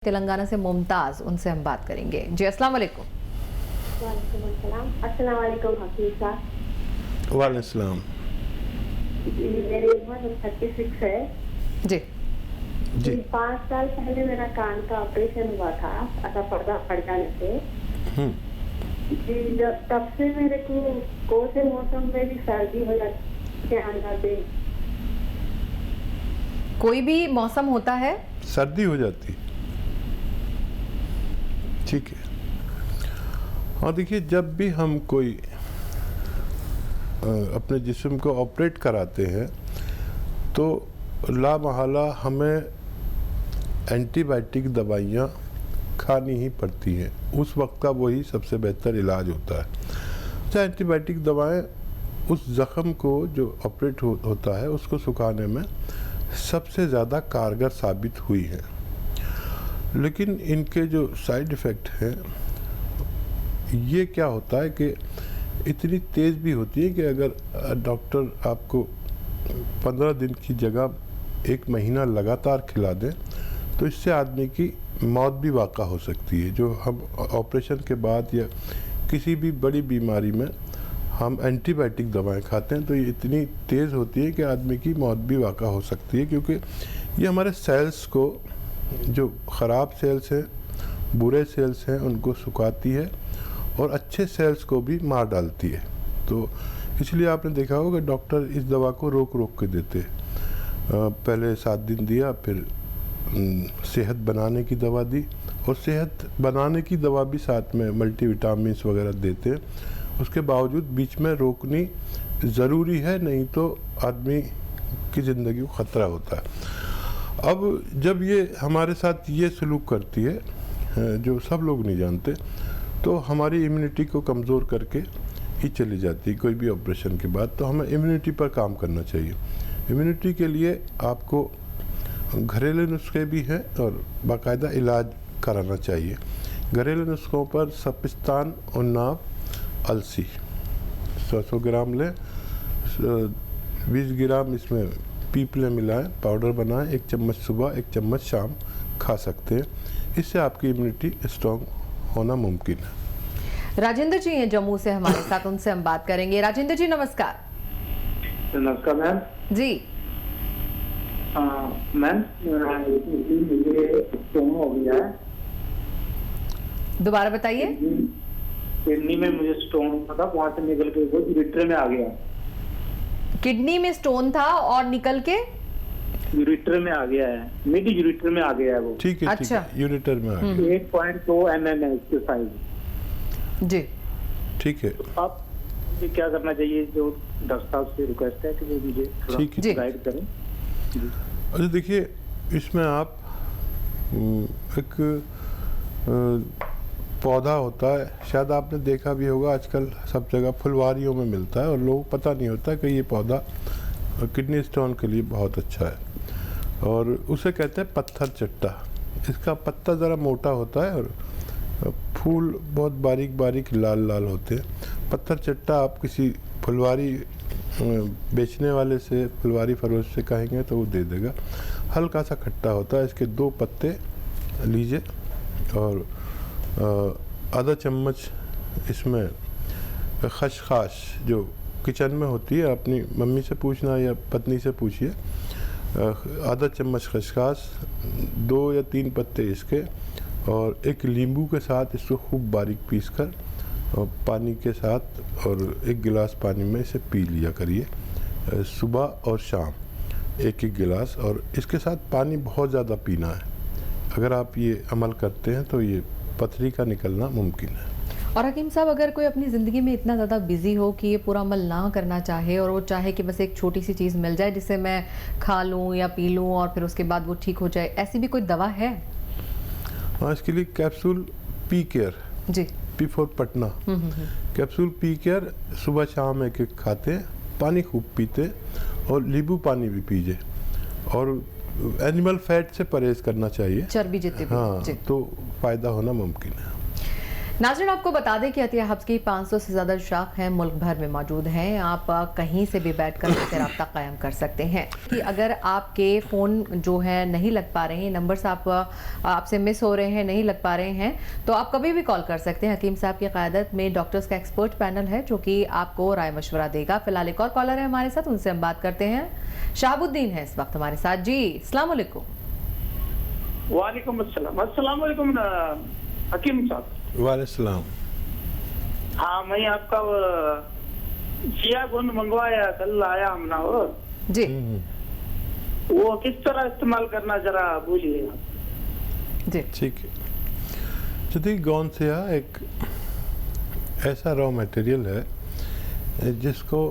तेलंगाना से मुमताज, उनसे हम बात करेंगे। जी अस्सलाम वालेकुम। अस्सलाम वालेकुम हकीम साहब। वालेकुम सलाम। मेरी उम्र 36 है जी 5 साल पहले मेरा कान का ऑपरेशन हुआ था, ऐसा पर्दा फट जाने से। जी तब से मेरे को कौन से मौसम में भी सर्दी हो जाती है, अंदर में कोई भी मौसम होता है, सर्दी हो जाती, ठीक है। और देखिए, जब भी हम कोई अपने जिस्म को ऑपरेट कराते हैं तो लामहला हमें एंटीबायोटिक दवाइयाँ खानी ही पड़ती हैं। उस वक्त का वही सबसे बेहतर इलाज होता है। तो एंटीबायोटिक दवाएं उस ज़ख़म को जो ऑपरेट होता है उसको सुखाने में सबसे ज़्यादा कारगर साबित हुई हैं। लेकिन इनके जो साइड इफ़ेक्ट हैं, ये क्या होता है कि इतनी तेज़ भी होती है कि अगर डॉक्टर आपको 15 दिन की जगह 1 महीना लगातार खिला दें तो इससे आदमी की मौत भी वाक़ा हो सकती है। जो हम ऑपरेशन के बाद या किसी भी बड़ी बीमारी में हम एंटीबायोटिक दवाएं खाते हैं तो ये इतनी तेज़ होती है कि आदमी की मौत भी वाक़ा हो सकती है, क्योंकि ये हमारे सेल्स को, जो ख़राब सेल्स हैं, बुरे सेल्स हैं, उनको सुखाती है और अच्छे सेल्स को भी मार डालती है। तो इसलिए आपने देखा होगा कि डॉक्टर इस दवा को रोक रोक के देते हैं। पहले 7 दिन दिया, फिर सेहत बनाने की दवा दी, और सेहत बनाने की दवा भी साथ में मल्टीविटामिन्स वगैरह देते हैं। उसके बावजूद बीच में रोकनी ज़रूरी है, नहीं तो आदमी की ज़िंदगी को ख़तरा होता है। अब जब ये हमारे साथ ये सलूक करती है, जो सब लोग नहीं जानते, तो हमारी इम्यूनिटी को कमज़ोर करके ही चली जाती है कोई भी ऑपरेशन के बाद। तो हमें इम्यूनिटी पर काम करना चाहिए। इम्यूनिटी के लिए आपको घरेलू नुस्खे भी हैं और बाकायदा इलाज कराना चाहिए। घरेलू नुस्खों पर सपिस्तान, उन्नाव, अलसी 100 ग्राम लें, 20 ग्राम इसमें पीपले मिलाएं, पाउडर बनाएं, 1 चम्मच सुबह, 1 चम्मच शाम खा सकते हैं। इससे आपकी इम्यूनिटी स्ट्रॉन्ग होना मुमकिन है। राजेंद्र जी हैं जम्मू से हमारे साथ, उनसे हम बात करेंगे। राजेंद्र जी नमस्कार। नमस्कार मैम। जी मैम, मुझे स्टोन हो गया है। दोबारा बताइए। किडनी में मुझे स्टोन हुआ था, वहां से निकल के वो यूरिटर में आ गया। किडनी में स्टोन था और निकल के यूरिटर में आ गया है, मिड यूरिटर में आ गया है वो। ठीक है, अच्छा। यूरिटर में आ गया। 8.2 mm है इसके साइज। जी ठीक है। तो आप मुझे क्या करना चाहिए? जो डॉक्टर साहब से रिक्वेस्ट है कि वो मुझे ठीक है। थोड़ा गाइड करें। अच्छा देखिए, इसमें आप एक पौधा होता है, शायद आपने देखा भी होगा, आजकल सब जगह फुलवारियों में मिलता है और लोगों को पता नहीं होता कि ये पौधा किडनी स्टोन के लिए बहुत अच्छा है, और उसे कहते हैं पत्थर चट्टा। इसका पत्ता ज़रा मोटा होता है और फूल बहुत बारीक बारीक लाल लाल होते हैं। पत्थर चट्टा आप किसी फुलवारी बेचने वाले से, फुलवारी फरोश से कहेंगे तो वो दे देगा। हल्का सा खट्टा होता है। इसके 2 पत्ते लीजिए और आधा चम्मच इसमें खसखस जो किचन में होती है, अपनी मम्मी से पूछना या पत्नी से पूछिए। आधा चम्मच खसखस, 2 या 3 पत्ते इसके, और एक नींबू के साथ इसको खूब बारीक पीस कर और पानी के साथ, और 1 गिलास पानी में इसे पी लिया करिए सुबह और शाम 1-1 गिलास। और इसके साथ पानी बहुत ज़्यादा पीना है। अगर आप ये अमल करते हैं तो ये पथरी का निकलना मुमकिन है। और हकीम साहब, अगर कोई अपनी ज़िंदगी में इतना ज़्यादा बिजी हो कि ये पूरा अमल ना करना चाहे और वो चाहे कि बस एक छोटी सी चीज़ मिल जाए जिसे मैं खा लूँ या पी लूँ और फिर उसके बाद वो ठीक हो जाए, ऐसी भी कोई दवा है? हाँ, इसके लिए कैप्सूल पी केयर, जी P4 Patna, capsule P care सुबह शाम 1-1 खाते हैं, पानी खूब पीते और नींबू पानी भी पीजिए, और एनिमल फैट से परहेज करना चाहिए, चर्बी जितनी भी। हाँ, जी। तो फ़ायदा होना मुमकिन है। नाज़रीन, आपको बता दें कि अतिया हब्स की 500 से ज़्यादा शाख हैं, मुल्क भर में मौजूद हैं। आप कहीं से भी बैठकर इससे रब्ता कायम कर सकते हैं। कि अगर आपके फ़ोन जो है नहीं लग पा रहे हैं, नंबर्स आपसे मिस हो रहे हैं, नहीं लग पा रहे हैं, तो आप कभी भी कॉल कर सकते हैं। हकीम साहब की क़यादत में डॉक्टर्स का एक्सपर्ट पैनल है जो कि आपको राय मशवरा देगा। फिलहाल एक और कॉलर है हमारे साथ, उनसे हम बात करते हैं। शहाबुद्दीन है इस वक्त हमारे साथ। जी, अस्सलाम वालेकुम। वालेकुम अस्सलाम। अस्सलाम वालेकुम हकीम साहब। वालेकुम। हाँ, मैं आपका चिया गुंद मंगवाया, कल आया हमना वो जी वो किस तरह इस्तेमाल करना जरा बोलिए जी। ठीक है। यदि गोंद से एक ऐसा रॉ मटेरियल है जिसको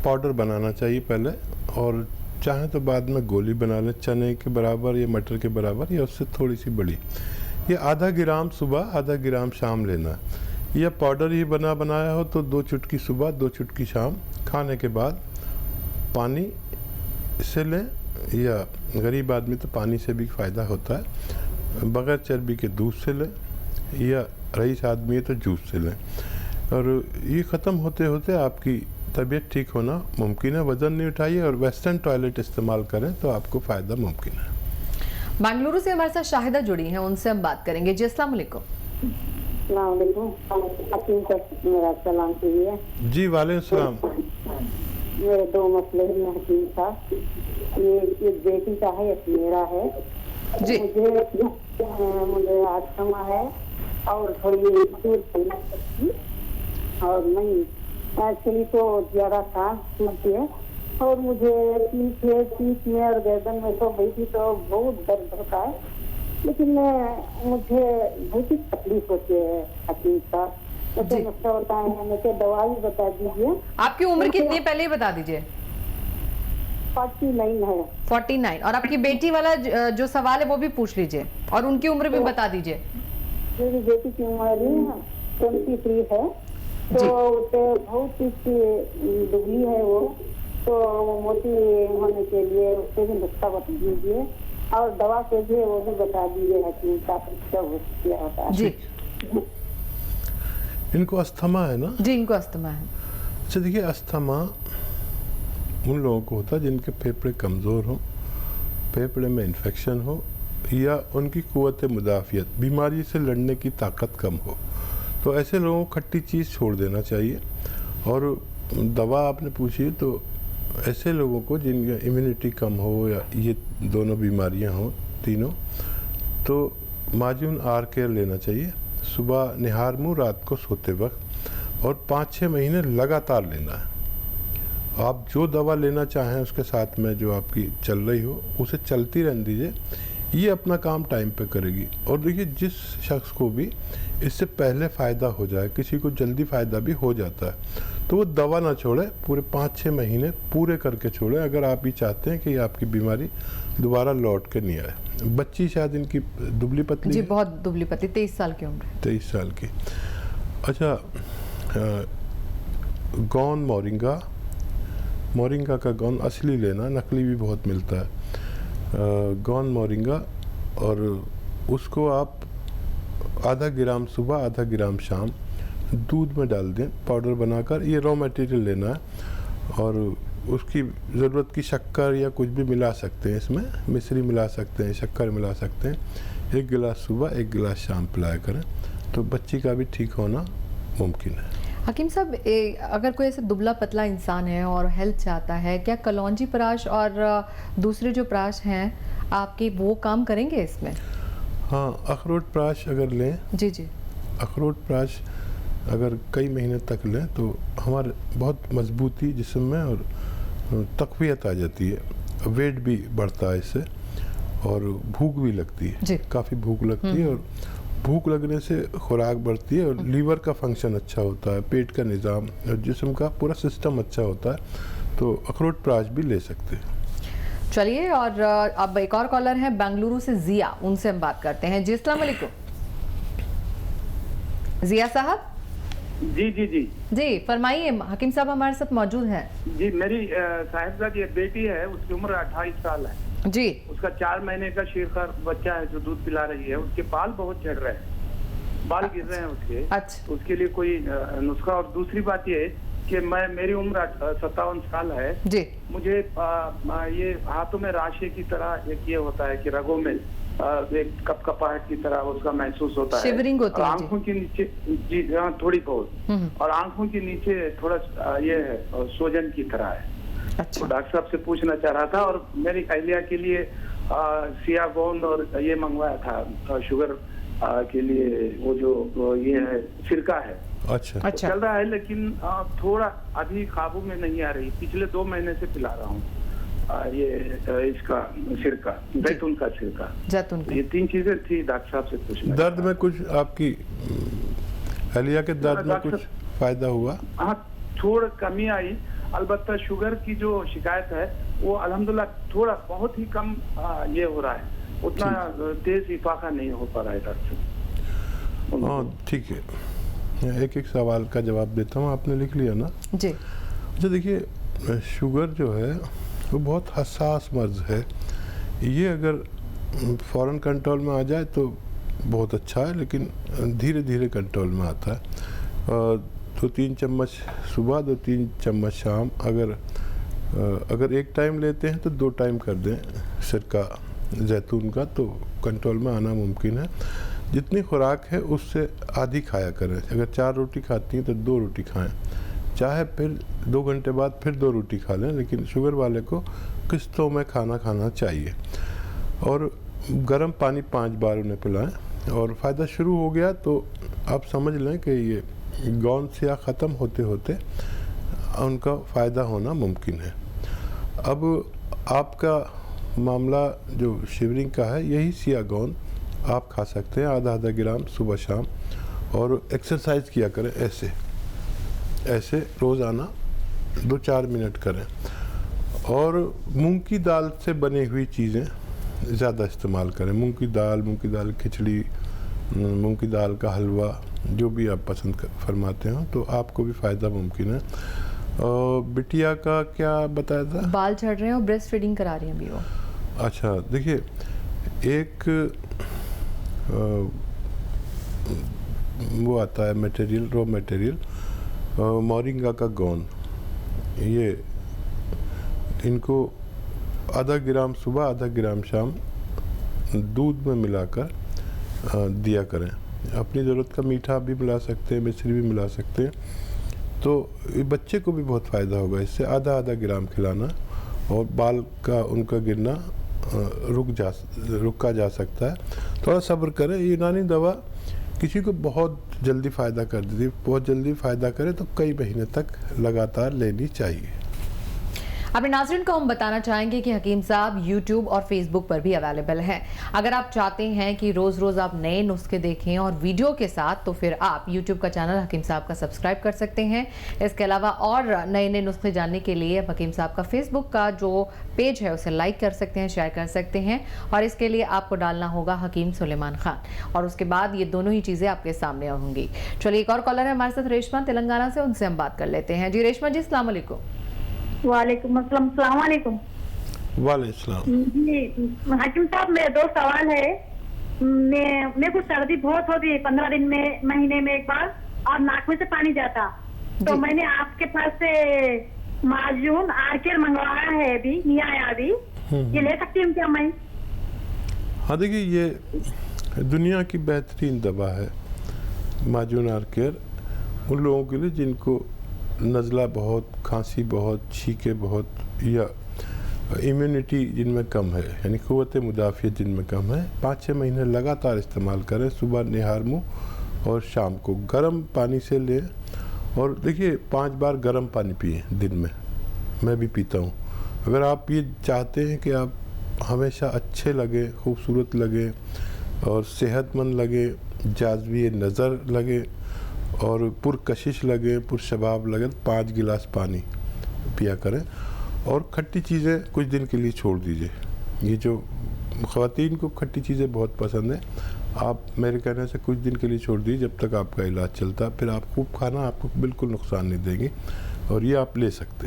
पाउडर बनाना चाहिए पहले, और चाहे तो बाद में गोली बना लें चने के बराबर या मटर के बराबर या उससे थोड़ी सी बड़ी। ये आधा ग्राम सुबह, आधा ग्राम शाम लेना है। या पाउडर ही बनाया हो तो 2 चुटकी सुबह, 2 चुटकी शाम। खाने के बाद पानी से लें, या गरीब आदमी तो पानी से भी फ़ायदा होता है। बग़ैर चर्बी के दूध से लें, या रईस आदमी है तो जूस से लें। और ये ख़त्म होते होते आपकी तबीयत ठीक होना मुमकिन है। वज़न नहीं उठाइए और वेस्टर्न टॉयलेट इस्तेमाल करें तो आपको फ़ायदा मुमकिन है। बेंगलुरु से हमारे साथ शाहिदा जुड़ी हैं, उनसे हम बात करेंगे। जी, अस्सलाम वालेकुम। मेरा सलाम कीजिए। जी, वालेकुम सलाम। मेरे 2 मसले हैं हकीम साहब। ये बेटी का है, एक मेरा है। जी। मुझे अस्थमा है और थोड़ी और नहीं एक्चुअली तो ज्यादा सांस फूलती है, और मुझे पीठ में और गर्दन में तो बैठी तो बहुत दर्द होता है, लेकिन मुझे बहुत ही तकलीफ होती है हकीम साहब। मुझे मसला होता है, मुझे दवाई बता दीजिए। आपकी उम्र कितनी पहले ही बता दीजिए। 49 है। 49। और आपकी बेटी वाला जो सवाल है वो भी पूछ लीजिए और उनकी उम्र भी बता दीजिए। मेरी बेटी की उम्र 23 है, तो उसे बहुत ही दुबली है वो, तो मोटी होने के लिए उससे भी नुस्खा बता दीजिए, और दवा के लिए वो भी बता दीजिए हकीम साहब क्या होता है। जी। इनको अस्थमा है ना? जी, इनको अस्थमा है। अच्छा, देखिए, अस्थमा उन लोगों को होता है जिनके फेफड़े कमज़ोर हों, फेफड़े में इन्फेक्शन हो, या उनकी क़ुव्वत मुदाफ़ियत, बीमारी से लड़ने की ताकत कम हो। तो ऐसे लोगों को खट्टी चीज़ छोड़ देना चाहिए। और दवा आपने पूछी, तो ऐसे लोगों को जिनकी इम्यूनिटी कम हो या ये दोनों बीमारियां हो, तीनों, तो माजून आर केयर लेना चाहिए। सुबह निहार मुँह, रात को सोते वक्त, और 5-6 महीने लगातार लेना है। आप जो दवा लेना चाहें उसके साथ में जो आपकी चल रही हो उसे चलती रहने दीजिए, ये अपना काम टाइम पे करेगी। और देखिए, जिस शख्स को भी इससे पहले फ़ायदा हो जाए, किसी को जल्दी फ़ायदा भी हो जाता है, तो वो दवा ना छोड़े, पूरे 5-6 महीने पूरे करके छोड़े, अगर आप ये चाहते हैं कि आपकी बीमारी दोबारा लौट के नहीं आए। बच्ची शायद इनकी दुबली पतली जी, है? बहुत दुबली पतली, 23 साल की उम्र है। 23 साल की। अच्छा, गौन मोरिंगा का गौन असली लेना, नकली भी बहुत मिलता है। गौन मोरिंगा, और उसको आप आधा ग्राम सुबह, आधा ग्राम शाम दूध में डाल दें पाउडर बनाकर। ये रॉ मटेरियल लेना है, और उसकी ज़रूरत की शक्कर या कुछ भी मिला सकते हैं, इसमें मिश्री मिला सकते हैं, शक्कर मिला सकते हैं। 1 गिलास सुबह, 1 गिलास शाम पिलाया करें, तो बच्ची का भी ठीक होना मुमकिन है। हकीम साहब, अगर कोई ऐसे दुबला पतला इंसान है और हेल्थ चाहता है, क्या कलौंजी प्राश और दूसरे जो प्राश हैं आपके, वो काम करेंगे इसमें? हाँ, अखरोट प्राश अगर लें, जी जी, अखरोट प्राश अगर कई महीने तक लें तो हमारे बहुत मजबूती जिस्म में और तक़वियत आ जाती है। वेट भी बढ़ता है इससे, और भूख भी लगती है, काफ़ी भूख लगती है, और भूख लगने से खुराक बढ़ती है, और लीवर का फंक्शन अच्छा होता है, पेट का निज़ाम और जिस्म का पूरा सिस्टम अच्छा होता है। तो अखरोट प्राश भी ले सकते हैं। चलिए, और अब एक और कॉलर हैं बेंगलुरु से, जिया, उनसे हम बात करते हैं। जी, अस्सलाम वालेकुम। जिया साहब। जी जी जी जी, फरमाइए, हकीम साहब हमारे साथ मौजूद हैं। जी, मेरी साहिबजादी बेटी है, उसकी उम्र 28 साल है जी। उसका 4 महीने का शेरखार बच्चा है जो दूध पिला रही है, उसके बाल बहुत झड़ रहे हैं। बाल गिर रहे हैं उसके। अच्छा। उसके लिए कोई नुस्खा? और दूसरी बात ये है कि मेरी उम्र 57 साल है जी। मुझे ये हाथों में राशि की तरह एक ये होता है कि रगों में एक कपकपाहट की तरह उसका महसूस होता है, शिवरिंग होती है। आंखों के नीचे जी हाँ थोड़ी बहुत, और आंखों के नीचे थोड़ा ये है सोजन की तरह है। अच्छा। तो डॉक्टर साहब से पूछना चाह रहा था, और मेरी अहलिया के लिए सियागोंद और ये मंगवाया था शुगर के लिए, वो जो ये है सिरका है। अच्छा। अच्छा। चल रहा है, लेकिन थोड़ा अभी काबू में नहीं आ रही। पिछले 2 महीने से पिला रहा हूँ ये इसका सिरका, जैतून का सिरका, जैतून का। ये 3 चीजें थी। डॉक्टर साहब से पूछना। दर्द में कुछ आपकी अहलिया के दर्द में कुछ फायदा हुआ? हाँ, थोड़ा कमी आई। अलबत्ता शुगर की जो शिकायत है वो अल्हम्दुलिल्लाह थोड़ा बहुत ही कम ये हो रहा है, उतना तेज इफाका नहीं हो पा रहा है डॉक्टर। हाँ ठीक है, एक एक सवाल का जवाब देता हूँ, आपने लिख लिया ना? जी। अच्छा देखिए, शुगर जो है वो बहुत हसास मर्ज है। ये अगर फ़ौरन कंट्रोल में आ जाए तो बहुत अच्छा है, लेकिन धीरे धीरे कंट्रोल में आता है। 2-3 चम्मच सुबह, 2-3 चम्मच शाम। अगर एक टाइम लेते हैं तो 2 टाइम कर दें सिरका जैतून का, तो कंट्रोल में आना मुमकिन है। जितनी खुराक है उससे आधी खाया करें। अगर 4 रोटी खाती हैं तो 2 रोटी खाएं, चाहे फिर 2 घंटे बाद फिर 2 रोटी खा लें, लेकिन शुगर वाले को किस्तों में खाना चाहिए। और गर्म पानी 5 बार उन्हें पिलाएं। और फ़ायदा शुरू हो गया तो आप समझ लें कि ये गौन सिया ख़त्म होते होते उनका फ़ायदा होना मुमकिन है। अब आपका मामला जो शिवरिंग का है, यही सिया गौन आप खा सकते हैं आधा ग्राम सुबह शाम। और एक्सरसाइज किया करें, ऐसे रोज़ाना 2-4 मिनट करें। और मूंग की दाल से बनी हुई चीज़ें ज़्यादा इस्तेमाल करें। मूंग की दाल खिचड़ी, मूंग की दाल का हलवा, जो भी आप पसंद फरमाते हो, तो आपको भी फ़ायदा मुमकिन है। और बिटिया का क्या बताया था? बाल झड़ रहे हैं और ब्रेस्ट फीडिंग करा रही हैं अभी वो। अच्छा देखिए, एक वो आता है मटेरियल, रॉ मटेरियल, मोरिंगा का गौन। ये इनको आधा ग्राम सुबह, आधा ग्राम शाम दूध में मिलाकर दिया करें। अपनी ज़रूरत का मीठा भी मिला सकते हैं, मिश्री भी मिला सकते हैं, तो बच्चे को भी बहुत फ़ायदा होगा इससे। आधा ग्राम खिलाना, और बाल का उनका गिरना रुका जा सकता है। थोड़ा सब्र करें। यूनानी दवा किसी को बहुत जल्दी फ़ायदा कर देती है, बहुत जल्दी फ़ायदा करे तो कई महीने तक लगातार लेनी चाहिए। अपने नाज़रीन को हम बताना चाहेंगे कि हकीम साहब YouTube और Facebook पर भी अवेलेबल हैं। अगर आप चाहते हैं कि रोज़ रोज़ आप नए नुस्खे देखें और वीडियो के साथ, तो फिर आप YouTube का चैनल हकीम साहब का सब्सक्राइब कर सकते हैं। इसके अलावा और नए नुस्खे जानने के लिए हकीम साहब का Facebook का जो पेज है उसे लाइक कर सकते हैं, शेयर कर सकते हैं। और इसके लिए आपको डालना होगा हकीम सुलेमान खान, और उसके बाद ये दोनों ही चीज़ें आपके सामने होंगी। चलिए, एक और कॉलर है हमारे साथ, रेशमा तेलंगाना से, उनसे हम बात कर लेते हैं। जी रेशमा जी, अस्सलाम वालेकुम। वालेकुम अस्सलाम। अस्सलाम वालेकुम। वालेकुम। जी हकीम साहब, मेरे 2 सवाल है। मेरे को सर्दी बहुत होती है, 15 दिन में, महीने में एक बार, और नाक में से पानी जाता। तो मैंने आपके पास से माजून आर्केल मंगवाया है, अभी नहीं आया अभी। ये ले सकती हूँ क्या मैं? हाँ देखिए, ये दुनिया की बेहतरीन दवा है माजून आर्केल, उन लोगों के लिए जिनको नज़ला बहुत, खांसी बहुत, छींके बहुत, या इम्यूनिटी जिनमें कम है, यानी क़ुव्वत मुदाफ़ियत जिनमें कम है। 5-6 महीने लगातार इस्तेमाल करें। सुबह निहार मुँह और शाम को गर्म पानी से लें। और देखिए, 5 बार गर्म पानी पिए दिन में, मैं भी पीता हूँ। अगर आप ये चाहते हैं कि आप हमेशा अच्छे लगे, खूबसूरत लगे और सेहतमंद लगे, जाज़बी नज़र लगे और पुरकशिश लगे, पुरशबाब लगे, 5 गिलास पानी पिया करें। और खट्टी चीज़ें कुछ दिन के लिए छोड़ दीजिए। ये जो ख़वातीन को खट्टी चीज़ें बहुत पसंद है, आप मेरे कहने से कुछ दिन के लिए छोड़ दीजिए, जब तक आपका इलाज चलता। फिर आप खूब खाना आपको बिल्कुल नुकसान नहीं देंगे, और ये आप ले सकते हैं।